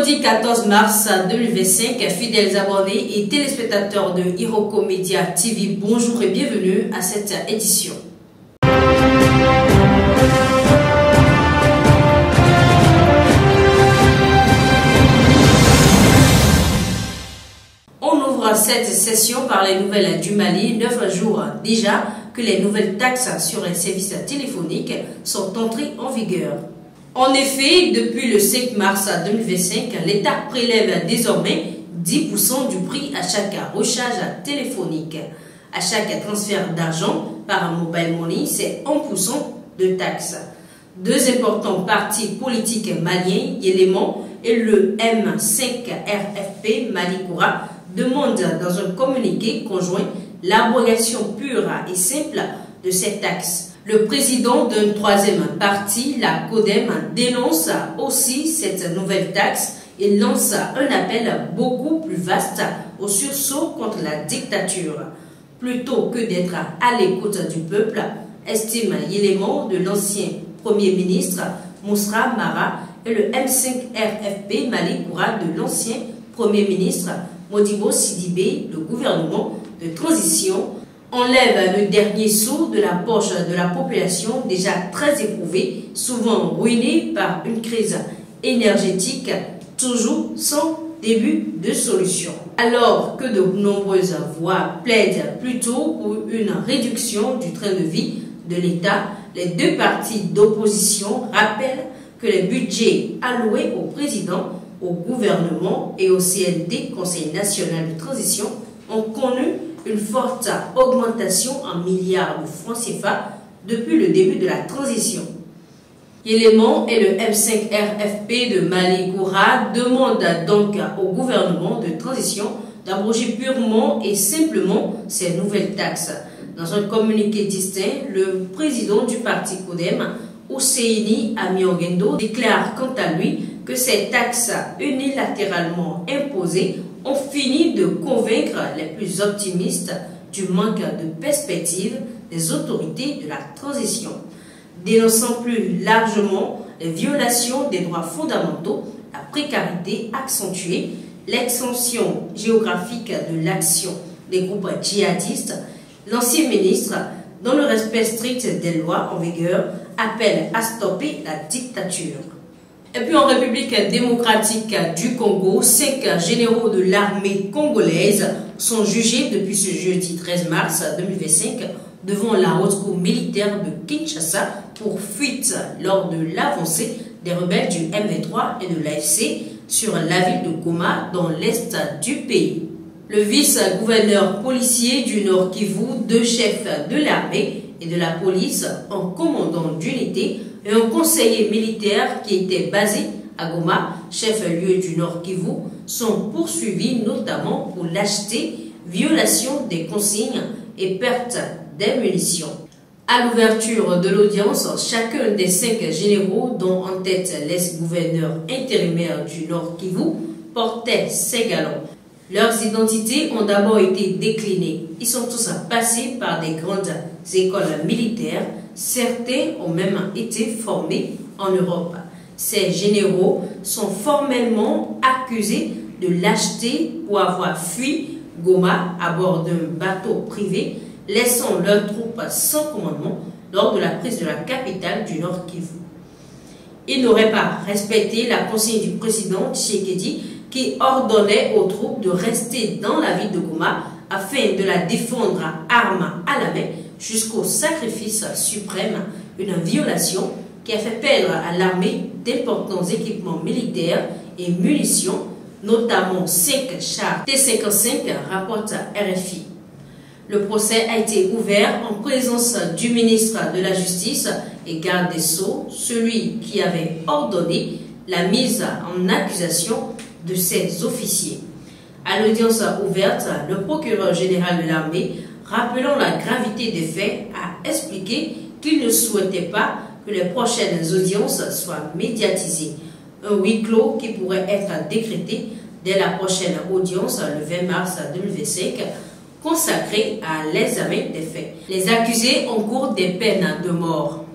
Vendredi 14 mars 2025, fidèles abonnés et téléspectateurs de Iroko Media TV, bonjour et bienvenue à cette édition. On ouvre cette session par les nouvelles du Mali, 9 jours déjà que les nouvelles taxes sur les services téléphoniques sont entrées en vigueur. En effet, depuis le 5 mars 2025, l'État prélève désormais 10% du prix à chaque recharge téléphonique. À chaque transfert d'argent par mobile money, c'est 1% de taxes. Deux importants partis politiques maliens, Yélément et le M5RFP Malikoura, demandent dans un communiqué conjoint l'abrogation pure et simple de ces taxes. Le président d'un troisième parti, la CODEM, dénonce aussi cette nouvelle taxe et lance un appel beaucoup plus vaste au sursaut contre la dictature. Plutôt que d'être à l'écoute du peuple, estime Yélément de l'ancien Premier ministre Moussa Mara et le M5RFP Malikoura de l'ancien Premier ministre Modibo Sidibé, le gouvernement de transition enlève le dernier sou de la poche de la population déjà très éprouvée, souvent ruinée par une crise énergétique, toujours sans début de solution. Alors que de nombreuses voix plaident plutôt pour une réduction du train de vie de l'État, les deux partis d'opposition rappellent que les budgets alloués au président, au gouvernement et au CNT, Conseil national de transition, ont connu une forte augmentation en milliards de francs CFA depuis le début de la transition. Yélément et le M5RFP de Malikoura demandent donc au gouvernement de transition d'abroger purement et simplement ces nouvelles taxes. Dans un communiqué distinct, le président du parti CODEM, Ousseini Amiongendo, déclare quant à lui que ces taxes unilatéralement imposées ont fini de convaincre les plus optimistes du manque de perspective des autorités de la transition. Dénonçant plus largement les violations des droits fondamentaux, la précarité accentuée, l'extension géographique de l'action des groupes djihadistes, l'ancien ministre, dans le respect strict des lois en vigueur, appelle à stopper la dictature. Et puis en République démocratique du Congo, 5 généraux de l'armée congolaise sont jugés depuis ce jeudi 13 mars 2025 devant la haute cour militaire de Kinshasa pour fuite lors de l'avancée des rebelles du M23 et de l'AFC sur la ville de Goma dans l'est du pays. Le vice-gouverneur policier du Nord Kivu, deux chefs de l'armée et de la police, un commandant d'unité et un conseiller militaire qui était basé à Goma, chef-lieu du Nord Kivu, sont poursuivis notamment pour lâcheté, violation des consignes et perte des munitions. À l'ouverture de l'audience, chacun des 5 généraux, dont en tête l'ex-gouverneur intérimaire du Nord Kivu, portait ses galons. Leurs identités ont d'abord été déclinées. Ils sont tous passés par des grandes écoles militaires. Certains ont même été formés en Europe. Ces généraux sont formellement accusés de lâcheté pour avoir fui Goma à bord d'un bateau privé, laissant leurs troupes sans commandement lors de la prise de la capitale du Nord Kivu. Ils n'auraient pas respecté la consigne du président Tshisekedi qui ordonnait aux troupes de rester dans la ville de Goma afin de la défendre armes à la main jusqu'au sacrifice suprême, une violation qui a fait perdre à l'armée d'importants équipements militaires et munitions, notamment 5 chars T-55, rapporte RFI. Le procès a été ouvert en présence du ministre de la Justice et garde des Sceaux, celui qui avait ordonné la mise en accusation de ces officiers. À l'audience ouverte, le procureur général de l'armée, rappelant la gravité des faits, a expliqué qu'il ne souhaitait pas que les prochaines audiences soient médiatisées. Un huis clos qui pourrait être décrété dès la prochaine audience le 20 mars 2025, consacrée à l'examen des faits. Les accusés encourent des peines de mort.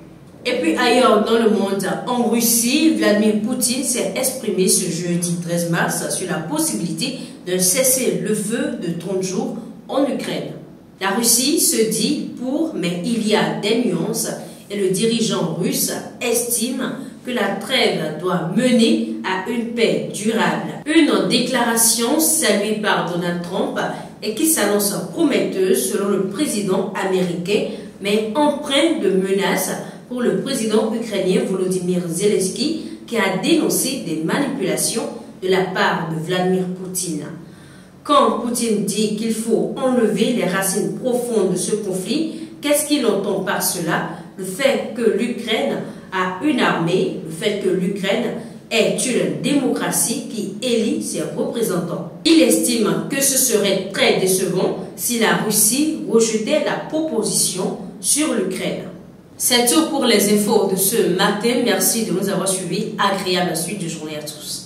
Et puis ailleurs dans le monde, en Russie, Vladimir Poutine s'est exprimé ce jeudi 13 mars sur la possibilité d'un cessez-le-feu de 30 jours en Ukraine. La Russie se dit pour, mais il y a des nuances et le dirigeant russe estime que la trêve doit mener à une paix durable. Une déclaration saluée par Donald Trump et qui s'annonce prometteuse selon le président américain, mais empreinte de menaces pour le président ukrainien Volodymyr Zelensky qui a dénoncé des manipulations de la part de Vladimir Poutine. Quand Poutine dit qu'il faut enlever les racines profondes de ce conflit, qu'est-ce qu'il entend par cela? Le fait que l'Ukraine a une armée, le fait que l'Ukraine est une démocratie qui élit ses représentants. Il estime que ce serait très décevant si la Russie rejetait la proposition sur l'Ukraine. C'est tout pour les infos de ce matin. Merci de nous avoir suivis. Agréable suite de journée à tous.